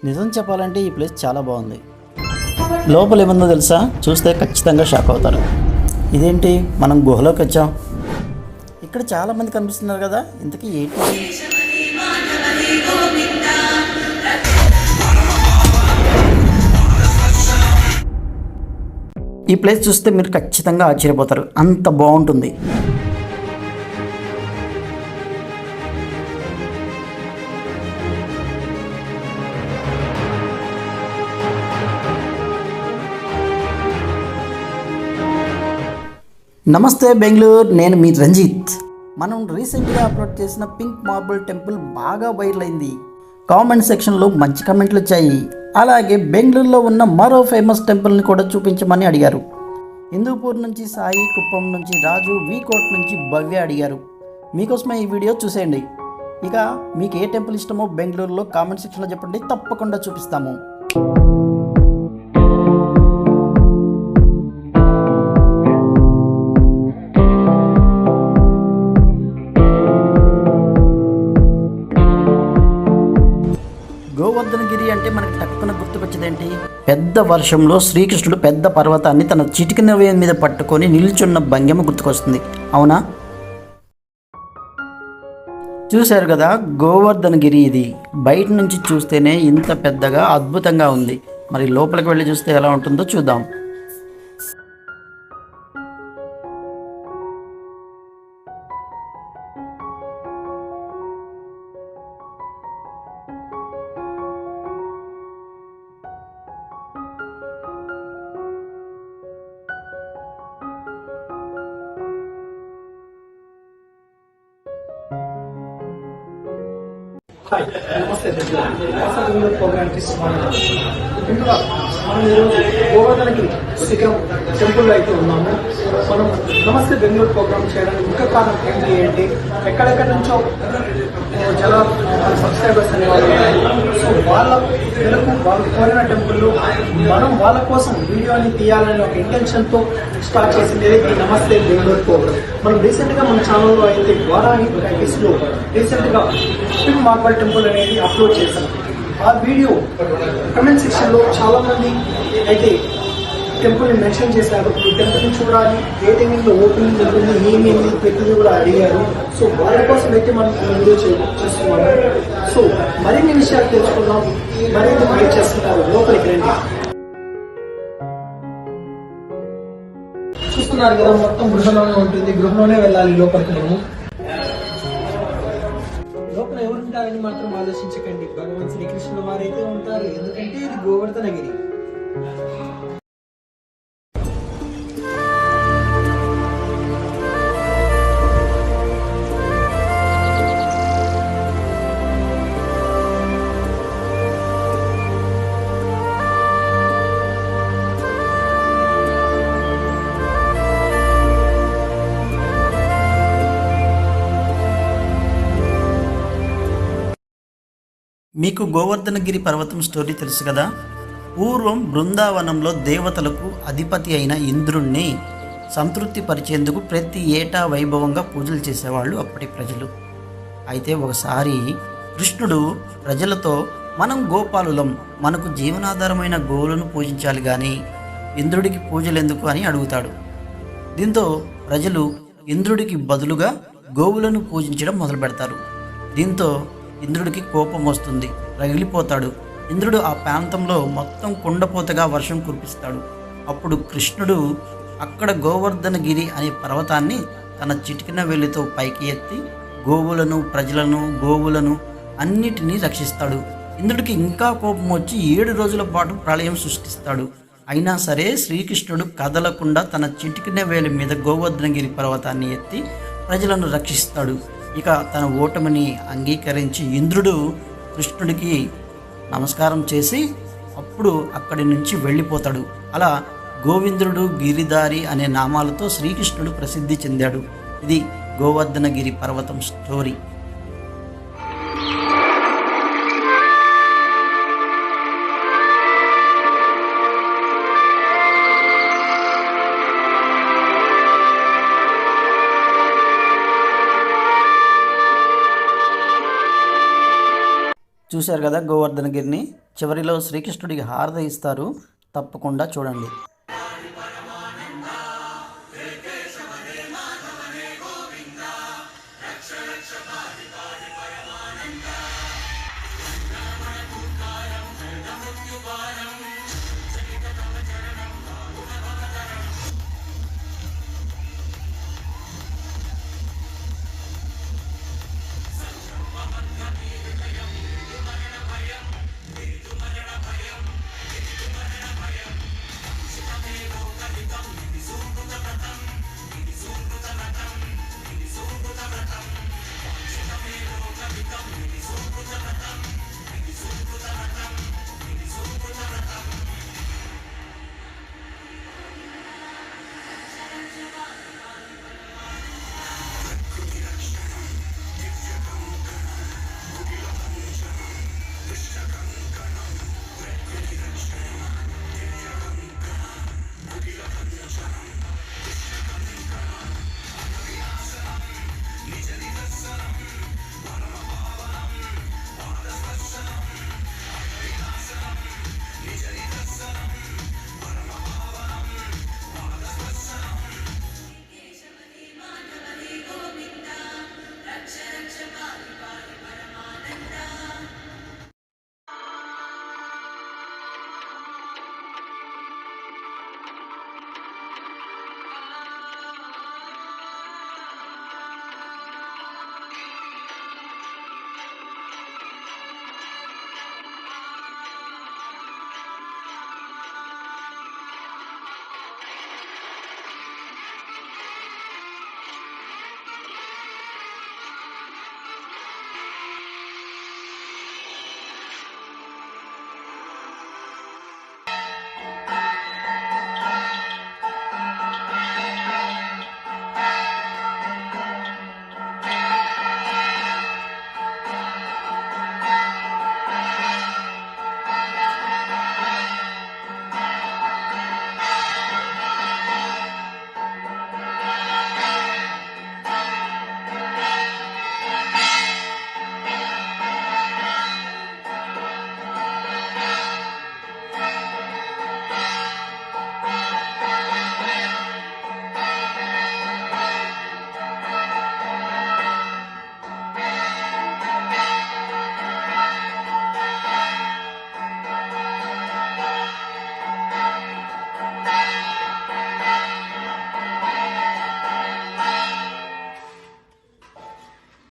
నిజం చెప్పాలంటే ఈ ప్లేస్ చాలా బాగుంది. లోపల ఏముందో తెలుసా? చూస్తే ఖచ్చితంగా షాక్ అవుతారు. ఇదేంటి, మనం గుహలోకి వచ్చాం. ఇక్కడ చాలామంది కనిపిస్తున్నారు కదా, ఇంతకీ ఏంటి? ఈ ప్లేస్ చూస్తే మీరు ఖచ్చితంగా ఆశ్చర్యపోతారు, అంత బాగుంటుంది. నమస్తే బెంగళూరు, నేను మీ రంజిత్. మనం రీసెంట్గా అప్లోడ్ చేసిన పింక్ మార్బుల్ టెంపుల్ బాగా వైరల్ అయింది. కామెంట్ సెక్షన్లో మంచి కామెంట్లు వచ్చాయి. అలాగే బెంగళూరులో ఉన్న మరో ఫేమస్ టెంపుల్ని కూడా చూపించమని అడిగారు. హిందూపూర్ నుంచి సాయి, కుప్పం నుంచి రాజు, వీకోట్ నుంచి భవ్య అడిగారు. మీకోసమే ఈ వీడియో చూసేయండి. ఇక మీకు ఏ టెంపుల్ ఇష్టమో బెంగళూరులో కామెంట్ సెక్షన్లో చెప్పండి, తప్పకుండా చూపిస్తాము. గోవర్ధనగిరి అంటే మనకి టక్కున గుర్తుకొచ్చేదేంటి? పెద్ద వర్షంలో శ్రీకృష్ణుడు పెద్ద పర్వతాన్ని తన చిటికిన వేలు మీద పట్టుకొని నిల్చున్న భంగిమ గుర్తుకొస్తుంది, అవునా? చూశారు కదా, గోవర్ధనగిరి ఇది. బయట నుంచి చూస్తేనే ఇంత పెద్దగా అద్భుతంగా ఉంది. మరి లోపలికి వెళ్ళి చూస్తే ఎలా ఉంటుందో చూద్దాం. హాయ్, నమస్తే. ప్రోగ్రామ్కి స్వాగతం. ముందుగా మనం ఈరోజు గోవర్ధనగిరి శిఖరం టెంపుల్లో అయితే ఉన్నాము. మనం నమస్తే బెంగళూరు ప్రోగ్రామ్ చేయడానికి ముఖ్య కారణం ఏంటి, ఎక్కడెక్కడి నుంచో జల సబ్స్క్రైబర్స్ అనే వాళ్ళు ఉన్నారు. సో వాళ్ళ పిల్లలకు వాళ్ళు కోరిన టెంపుల్లో మనం వాళ్ళ కోసం వీడియోని తీయాలనే ఒక ఇంటెన్షన్తో స్టార్ట్ చేసింది ఈ నమస్తే బెంగళూరు ప్రోగ్రామ్. మనం రీసెంట్గా మన ఛానల్లో అయితే వారాహి ప్రాక్టీస్లో రీసెంట్గా పింక్ మార్బుల్ టెంపుల్ అనేది అప్లోడ్ చేశాను. ఆ వీడియో కమెంట్ సెక్షన్లో చాలామంది అయితే టెంపుల్ని మెన్షన్ చేశారు. ఈ టెంపుల్ని చూడాలి, ఏ టైమింగ్లో ఓపెనింగ్ ఉంటుంది, ఏమేమి ప్రతిదీ కూడా అడిగారు. సో వాళ్ళ కోసం అయితే మనం ఈ వీడియో చేస్తున్నాము. సో మరిన్ని విషయాలు తెలుసుకుందాం. మరింత వెయిట్ చేస్తున్నారు, లోపలికి రండి. చూస్తున్నారు కదా, మొత్తం గృహంలోనే ఉంటుంది, గృహంలోనే వెళ్ళాలి లోపలికి. మనము లోపల ఎవరు ఉంటారని మాత్రం ఆలోచించకండి, భగవాన్ శ్రీకృష్ణుల వారైతే ఉంటారు. ఎందుకంటే ఇది గోవర్ధనగిరి. మీకు గోవర్ధనగిరి పర్వతం స్టోరీ తెలుసు కదా. పూర్వం బృందావనంలో దేవతలకు అధిపతి అయిన ఇంద్రుణ్ణి సంతృప్తి పరిచేందుకు ప్రతి ఏటా వైభవంగా పూజలు చేసేవాళ్ళు అప్పటి ప్రజలు. అయితే ఒకసారి కృష్ణుడు ప్రజలతో, మనం గోపాలులం, మనకు జీవనాధారమైన గోవులను పూజించాలి కానీ ఇంద్రుడికి పూజలు ఎందుకు అని అడుగుతాడు. దీంతో ప్రజలు ఇంద్రుడికి బదులుగా గోవులను పూజించడం మొదలు పెడతారు. దీంతో ఇంద్రుడికి కోపం వస్తుంది, రగిలిపోతాడు. ఇంద్రుడు ఆ ప్రాంతంలో మొత్తం కుండపోతగా వర్షం కురిపిస్తాడు. అప్పుడు కృష్ణుడు అక్కడ గోవర్ధనగిరి అనే పర్వతాన్ని తన చిటికిన వేలితో పైకి ఎత్తి గోవులను, ప్రజలను, గోవులను అన్నిటినీ రక్షిస్తాడు. ఇంద్రుడికి ఇంకా కోపం వచ్చి 7 రోజుల పాటు ప్రళయం సృష్టిస్తాడు. అయినా సరే శ్రీకృష్ణుడు కదలకుండా తన చిటికిన వేలి మీద గోవర్ధనగిరి పర్వతాన్ని ఎత్తి ప్రజలను రక్షిస్తాడు. ఇక తన ఓటమిని అంగీకరించి ఇంద్రుడు కృష్ణుడికి నమస్కారం చేసి అప్పుడు అక్కడి నుంచి వెళ్ళిపోతాడు. అలా గోవిందుడు, గిరిధారి అనే నామాలతో శ్రీకృష్ణుడు ప్రసిద్ధి చెందాడు. ఇది గోవర్ధనగిరి పర్వతం స్టోరీ. చూశారు కదా గోవర్ధనగిరిని. చివరిలో శ్రీకృష్ణుడికి హారతి ఇస్తారు, తప్పకుండా చూడండి.